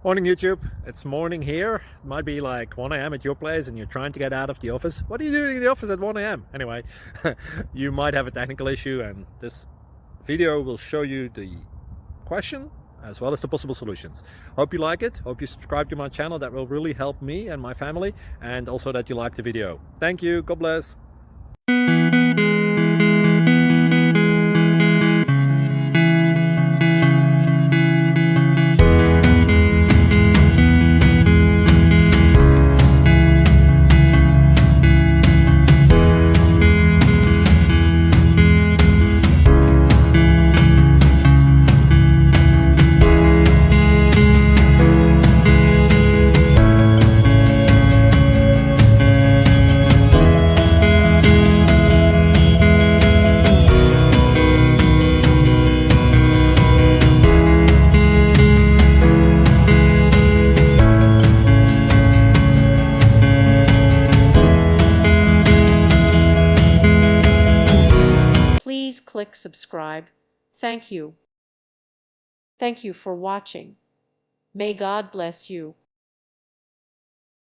Morning YouTube, it's morning here. It might be like 1 a.m. at your place and you're trying to get out of the office. What are you doing in the office at 1 a.m.? Anyway, you might have a technical issue and this video will show you the question as well as the possible solutions. Hope you like it, hope you subscribe to my channel. That will really help me and my family, and also that you like the video. Thank you, God bless. Please click subscribe. Thank you. Thank you for watching. May God bless you.